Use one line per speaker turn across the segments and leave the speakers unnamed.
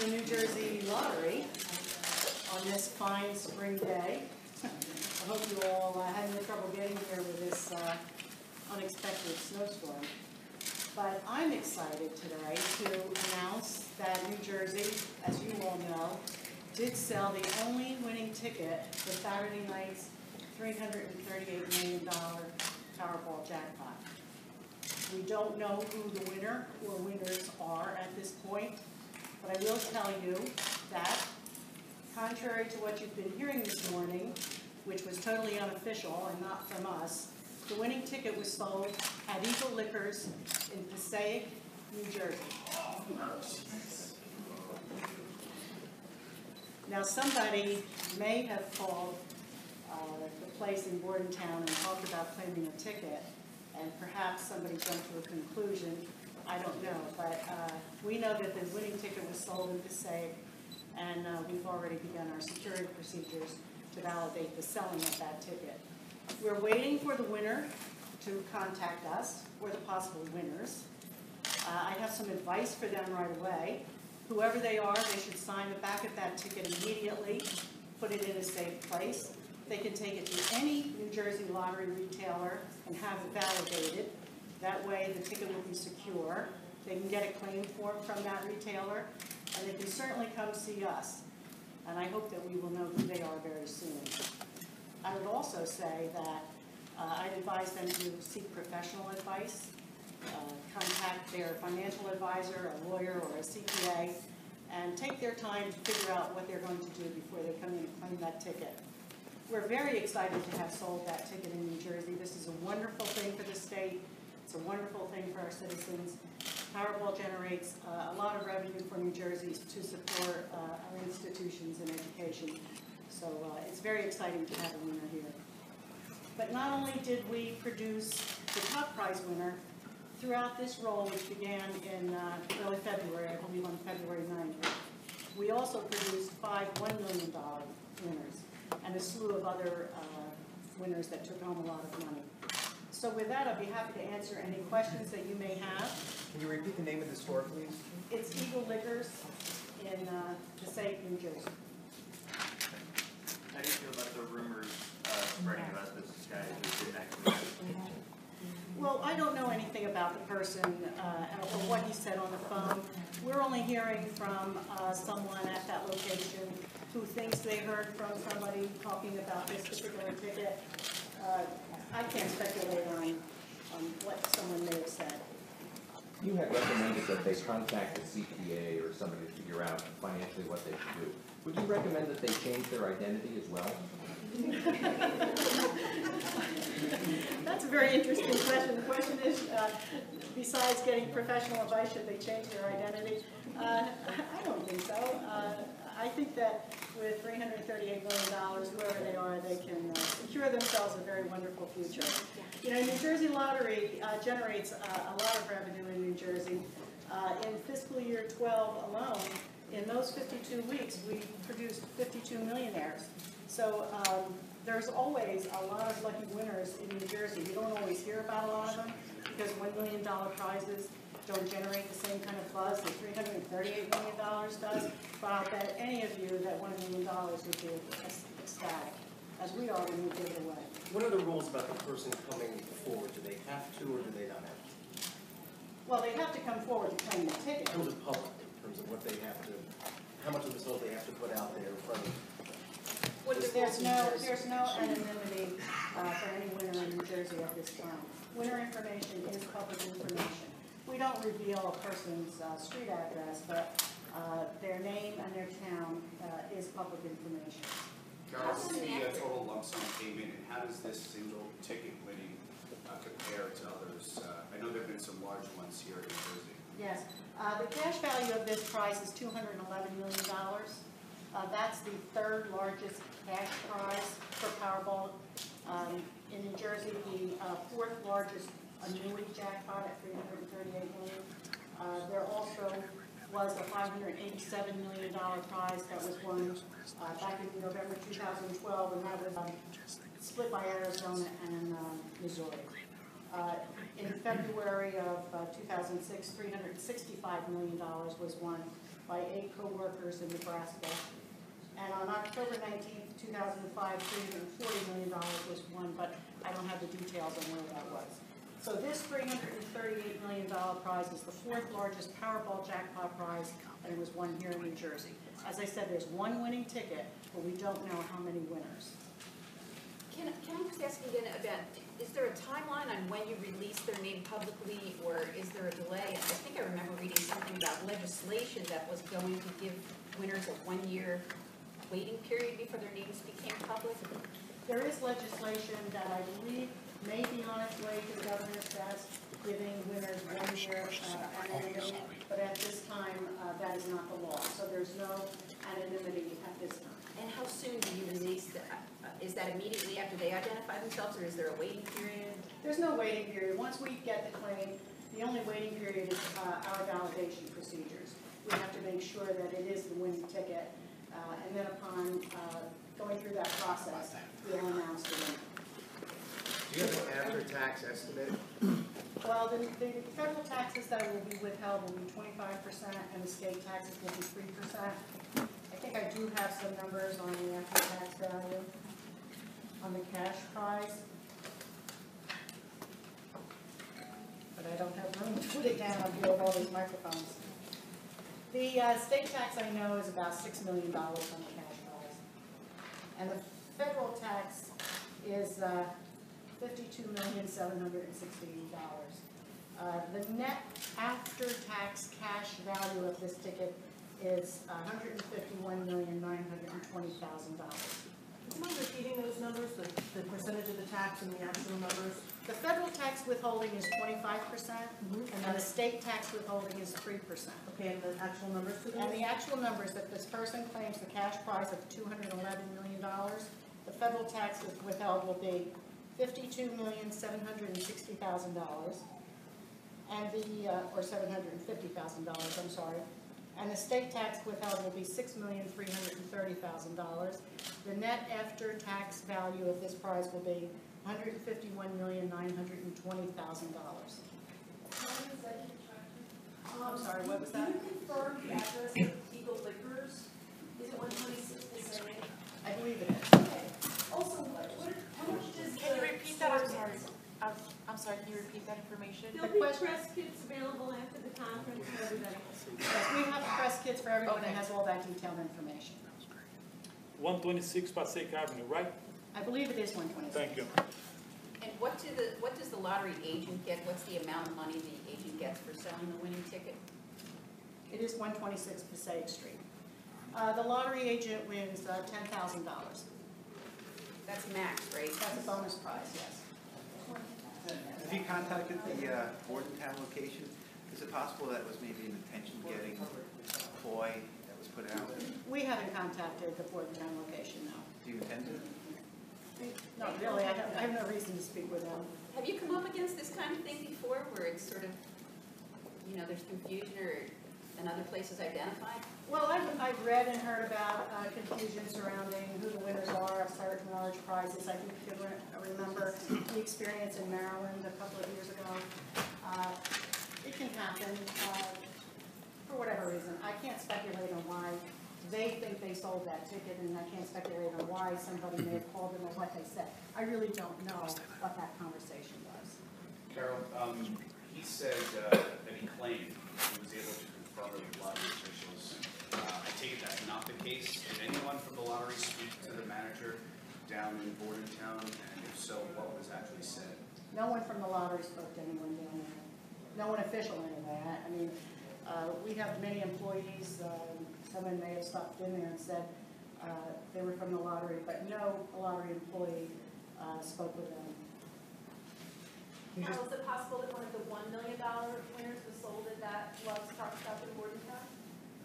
New Jersey lottery on this fine spring day. I hope you all had no trouble getting here with this unexpected snowstorm. But I'm excited today to announce that New Jersey, as you all know, did sell the only winning ticket for Saturday night's $338 million Powerball jackpot. We don't know who the winner or winners are at this point, but I will tell you that, contrary to what you've been hearing this morning, which was totally unofficial and not from us, the winning ticket was sold at Eagle Liquors in Passaic, New Jersey. Now, somebody may have called the place in Bordentown and talked about claiming a ticket, and perhaps somebody jumped to a conclusion. I don't know, but we know that the winning ticket was sold in Passaic, and we've already begun our security procedures to validate the selling of that ticket. We're waiting for the winner to contact us, or the possible winners. I have some advice for them right away. Whoever they are, they should sign the back of that ticket immediately, put it in a safe place. They can take it to any New Jersey lottery retailer and have it validated. That way the ticket will be secure. They can get a claim form from that retailer, and they can certainly come see us. And I hope that we will know who they are very soon. I would also say that I'd advise them to seek professional advice, contact their financial advisor, a lawyer, or a CPA, and take their time to figure out what they're going to do before they come in and claim that ticket. We're very excited to have sold that ticket in New Jersey. This is a wonderful thing for the state. It's a wonderful thing for our citizens. Powerball generates a lot of revenue for New Jersey to support our institutions and education. So it's very exciting to have a winner here. But not only did we produce the top prize winner throughout this roll, which began in early February, I believe on February 9th, we also produced 5 $1 million winners and a slew of other winners that took home a lot of money. So with that, I'll be happy to answer any questions that you may have.
Can you repeat the name of the store, please?
It's Eagle Liquors in Passaic, New Jersey.
How do you feel about the rumors spreading about this guy who didn't actually have the ticket?
Well, I don't know anything about the person or what he said on the phone. We're only hearing from someone at that location who thinks they heard from somebody talking about this particular ticket. I can't speculate on what someone may have said.
You had recommended that they contact a CPA or somebody to figure out financially what they should do. Would you recommend that they change their identity as well?
That's a very interesting question. The question is, besides getting professional advice, should they change their identity? I don't think so. I think that with $338 million, whoever they are, they can secure themselves a very wonderful future. You know, New Jersey Lottery generates a lot of revenue in New Jersey. In fiscal year 12 alone, in those 52 weeks, we produced 52 millionaires. So there's always a lot of lucky winners in New Jersey. You don't always hear about a lot of them because $1 million prizes don't generate the same kind of buzz that $338 million does. But I'll bet any of you that $1 million would be ecstatic, as we are when we give it away.
What are the rules about the person coming forward? Do they have to or do they not have to?
Well, they have to come forward to claim the ticket.
In terms of public, in terms of what they have to, how much of the soul they have to put out there in front of.
There's no anonymity for any winner in New Jersey at this time. Winner information is public information. We don't reveal a person's street address, but their name and their town is public information.
Carol, what's the total lump sum payment, and how does this single ticket winning compare to others? I know there have been some large ones here in New Jersey.
Yes. The cash value of this prize is $211 million. That's the third largest cash prize for Powerball. In New Jersey, the fourth largest annuity jackpot at $338 million. There also was a $587 million prize that was won back in November 2012, and that was split by Arizona and Missouri. In February of 2006, $365 million was won by 8 co-workers in Nebraska. And on October 19th, 2005, $340 million was won, but I don't have the details on where that was. So this $338 million prize is the 4th largest Powerball jackpot prize, and it was won here in New Jersey. As I said, there's one winning ticket, but we don't know how many winners.
Can I just ask you again about, is there a timeline on when you release their name publicly, or is there a delay? I think I remember reading something about legislation that was going to give winners a 1-year waiting period before their names became public.
There is legislation that I believe may be on its way to the governor's desk, giving winners 1 year anonymity, but at this time, that is not the law. So there's no anonymity at this time.
And how soon do you release that? Is that immediately after they identify themselves, or is there a waiting period?
There's no waiting period. Once we get the claim, the only waiting period is our validation procedures. We have to make sure that it is the winning ticket, and then upon going through that process, we'll announce the winner.
Do you have an after-tax estimate?
Well, the federal taxes that will be withheld will be 25%, and the state taxes will be 3%. I think I do have some numbers on the after-tax value, on the cash prize. But I don't have room to put it down, I'll deal with all these microphones. The state tax, I know, is about $6 million on the cash prize. And the federal tax is $52,760,000. The net after-tax cash value of this ticket is $151,920,000.
Would you mind repeating those numbers, the percentage of the tax and the actual numbers?
The federal tax withholding is 25%, and then the state tax withholding is 3%.
Okay, and the actual numbers to
And
those?
the actual numbers, that this person claims the cash prize of $211 million, the federal tax withheld will be $52,760,000, and the, or $750,000, I'm sorry. And the state tax withheld will be $6,330,000. The net after-tax value of this prize will be $151,920,000. I'm sorry, what was that?
Can you confirm the address of Eagle Liquors? Is it 126 Passaic?
I believe it is.
Okay. Also, how much does
Can you repeat that? I'm sorry.
There'll
I'm sorry, can you repeat that information?
be press kits available after the conference for everybody.
Yes, we have press kits for everyone that has all that detailed information.
126 Passaic Avenue, right?
I believe it is 126.
Thank you.
And what does the lottery agent get? What's the amount of money the agent gets for selling the winning ticket?
It is 126 Passaic Street. The lottery agent wins $10,000.
That's max, right?
That's a bonus prize, yes.
Have you contacted the Bordentown location? Is it possible that was maybe an intention getting a ploy that was put out?
We haven't contacted the Bordentown location, no.
Do you intend to?
Not really, I have no reason to speak with them.
Have you come up against this kind of thing before, where it's sort of, you know, there's confusion or in other places identified?
Well, I've read and heard about confusion surrounding who the winners are of certain large prizes. I think you can remember the experience in Maryland a couple of years ago. It can happen for whatever reason. I can't speculate on why they think they sold that ticket, and I can't speculate on why somebody may have called them or what they said. I really don't know what that conversation was.
Carol, he said that he claimed he was able to confirm with lottery officials. I take it that's not the case. Did anyone from the lottery speak to the manager down in Bordentown? And if so, what was actually said?
No one from the lottery spoke to anyone down there. No one official anyway. I mean, we have many employees. Someone may have stopped in there and said they were from the lottery, but no lottery employee spoke with them.
Carol, is it possible that one of the $1 million winners was sold at that Love's Truck Stop in Bordentown?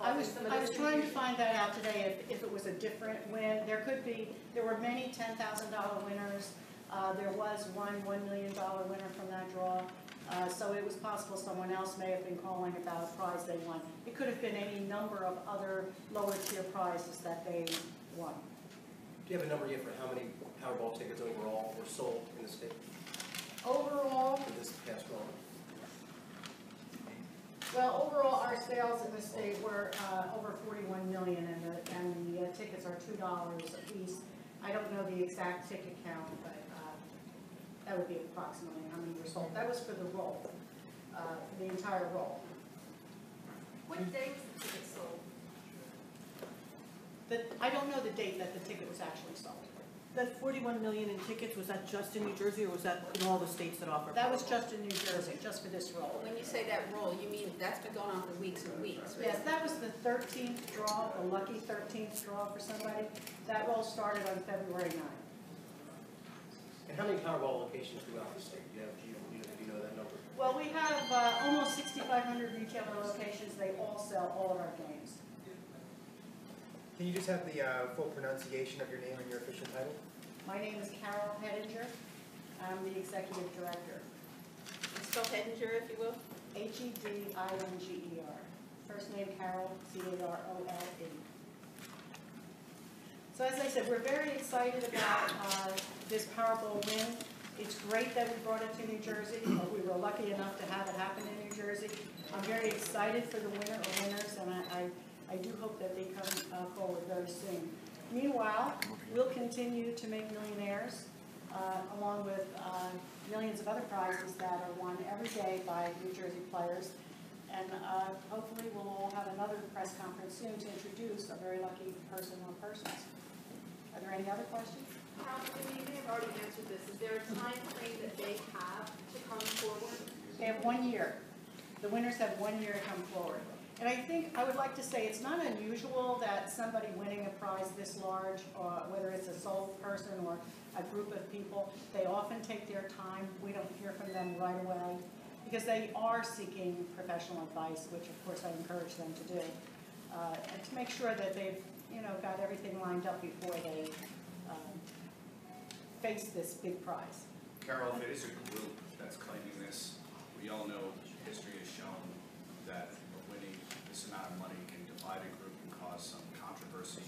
I was trying to find that out today, if it was a different win. There were many $10,000 winners. There was one $1 million winner from that draw. So it was possible someone else may have been calling about a prize they won. It could have been any number of other lower tier prizes that they won.
Do you have a number yet for how many Powerball tickets overall were sold in the state
Overall,
for this past draw?
well, overall, our our sales in the state were over 41 million, and the tickets are $2 a piece. I don't know the exact ticket count, but that would be approximately how many were sold. That was for the roll, for the entire roll.
What day was the ticket sold?
I don't know the date that the ticket was actually sold.
That 41 million in tickets, was that just in New Jersey, or was that in all the states that offer?
That was
Powerball?
just in New Jersey, just for this roll.
When you say that roll, you mean that's been going on for weeks and weeks, right?
Yes, that was the 13th draw, the lucky 13th draw for somebody. That roll started on February 9th.
And how many Powerball locations throughout the state? Do you know that number?
Well, we have almost 6,500 retailer locations. They all sell all of our games.
Can you just have the full pronunciation of your name and your official title?
My name is Carol Hedinger. I'm the executive director.
Spell Hedinger, if you will.
Hedinger. First name Carol, Carole. So as I said, we're very excited about this Powerball win. It's great that we brought it to New Jersey. We were lucky enough to have it happen in New Jersey. I'm very excited for the winner or winners, and I do hope that they come forward very soon. Meanwhile, we'll continue to make millionaires, along with millions of other prizes that are won every day by New Jersey players. And hopefully we'll all have another press conference soon to introduce a very lucky person or persons. Are there any other questions?
You may have already answered this. Is there a time frame that they have to come forward?
They have 1 year. The winners have 1 year to come forward. And I think I would like to say it's not unusual that somebody winning a prize this large, or whether it's a sole person or a group of people, they often take their time. We don't hear from them right away because they are seeking professional advice, which of course I encourage them to do, and to make sure that they've got everything lined up before they face this big prize.
Carol, if it is a group that's claiming this, we all know history has shown that winning this amount of money can divide a group and cause some controversy.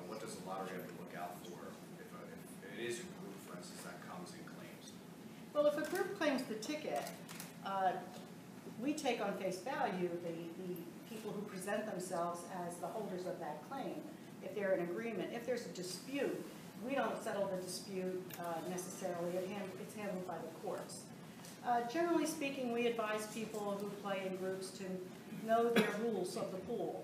What does the lottery have to look out for if it is a group, for instance, that comes and claims?
Well, if a group claims the ticket, we take on face value the people who present themselves as the holders of that claim. If they're in agreement, if there's a dispute, we don't settle the dispute necessarily. It's handled by the courts. Generally speaking, we advise people who play in groups to know their rules of the pool.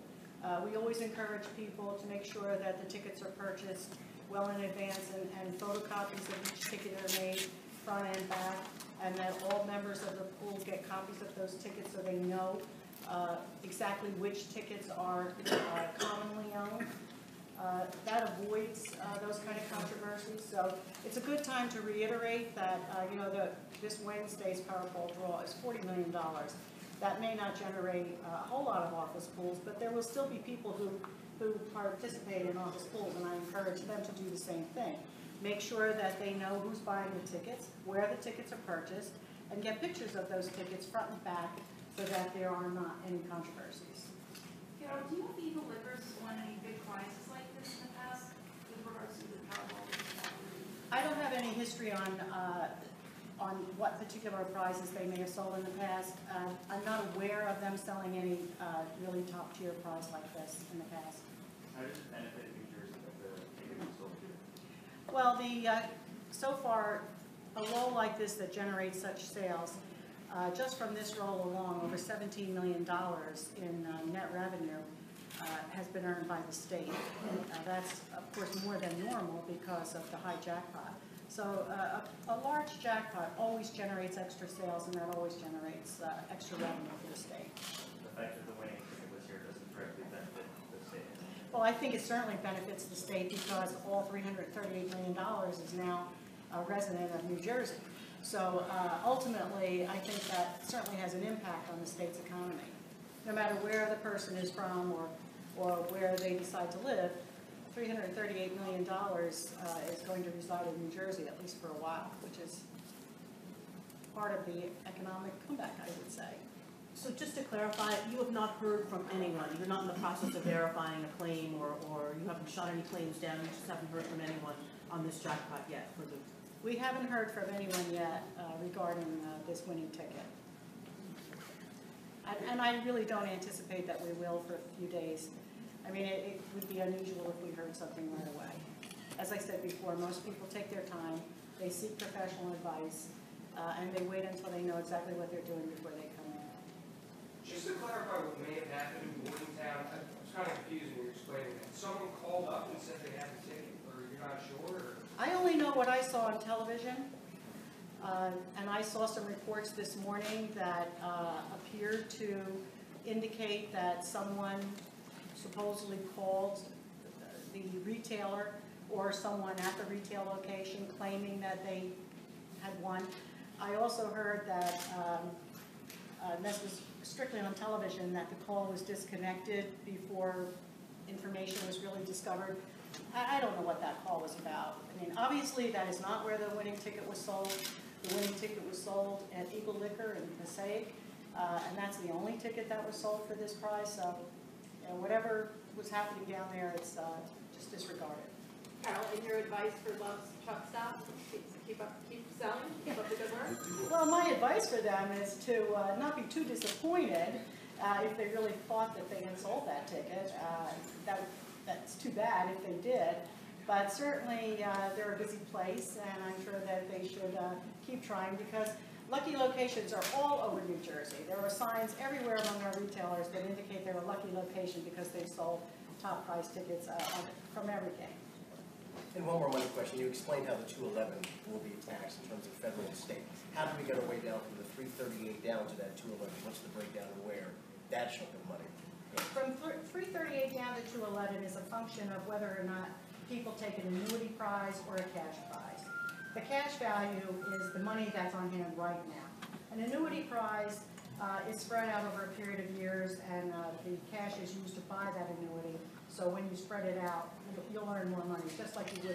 We always encourage people to make sure that the tickets are purchased well in advance and photocopies of each ticket are made front and back, and that all members of the pool get copies of those tickets so they know exactly which tickets are commonly owned. That avoids those kind of controversies. So it's a good time to reiterate that this Wednesday's Powerball draw is $40 million. That may not generate a whole lot of office pools, but there will still be people who participate in office pools, and I encourage them to do the same thing. Make sure that they know who's buying the tickets, where the tickets are purchased, and get pictures of those tickets front and back so that there are not any controversies.
Carol, do you know if Eagle Liquors won any big prizes like this in the past with regards to the Powerball?
I don't have any history on what particular prizes they may have sold in the past. I'm not aware of them selling any really top-tier prize like this in the past.
How does it benefit New Jersey that the ticket was sold here?
Well, so far, a roll like this that generates such sales, just from this roll alone, over $17 million in net revenue has been earned by the state. That's, of course, more than normal because of the high jackpot. So a large jackpot always generates extra sales, and that always generates extra revenue for the state.
The fact that the winning ticket was here doesn't directly benefit the state.
Well, I think it certainly benefits the state because all $338 million is now a resident of New Jersey. So ultimately, I think that certainly has an impact on the state's economy. No matter where the person is from or where they decide to live, $338 million is going to reside in New Jersey, at least for a while, which is part of the economic comeback, I would say.
So just to clarify, you have not heard from anyone. You're not in the process of verifying a claim, or you haven't shot any claims down. You just haven't heard from anyone on this jackpot yet for the.
We haven't heard from anyone yet regarding this winning ticket. And I really don't anticipate that we will for a few days. I mean, it would be unusual if we heard something right away. As I said before, most people take their time, they seek professional advice, and they wait until they know exactly what they're doing before they come in.
Just to clarify what may have happened in Bordentown, I was kind of confused when you were explaining that. Someone called up and said they had a ticket, or you're not sure, or?
I only know what I saw on television, and I saw some reports this morning that appeared to indicate that someone supposedly called the retailer or someone at the retail location claiming that they had won. I also heard that, and this was strictly on television, that the call was disconnected before information was really discovered. I don't know what that call was about. I mean, obviously that is not where the winning ticket was sold. The winning ticket was sold at Eagle Liquor in Passaic, and that's the only ticket that was sold for this prize. So, you know, whatever was happening down there, it's just disregarded.
Carol, and your advice for Love's Truck Stop? Keep selling, keep up the good work?
Well, my advice for them is to not be too disappointed if they really thought that they had sold that ticket. That's too bad if they did. But certainly they're a busy place, and I'm sure that they should keep trying, because lucky locations are all over New Jersey. There are signs everywhere among our retailers that indicate they're a lucky location because they've sold top prize tickets from every game.
And one more money question. You explained how the 211 will be taxed in terms of federal and state. How do we get our way down from the 338 down to that 211? What's the breakdown and where that chunk of money?
From 338 down to 211 is a function of whether or not people take an annuity prize or a cash prize. The cash value is the money that's on hand right now. An annuity prize is spread out over a period of years, and the cash is used to buy that annuity. So when you spread it out, you'll earn more money, just like you would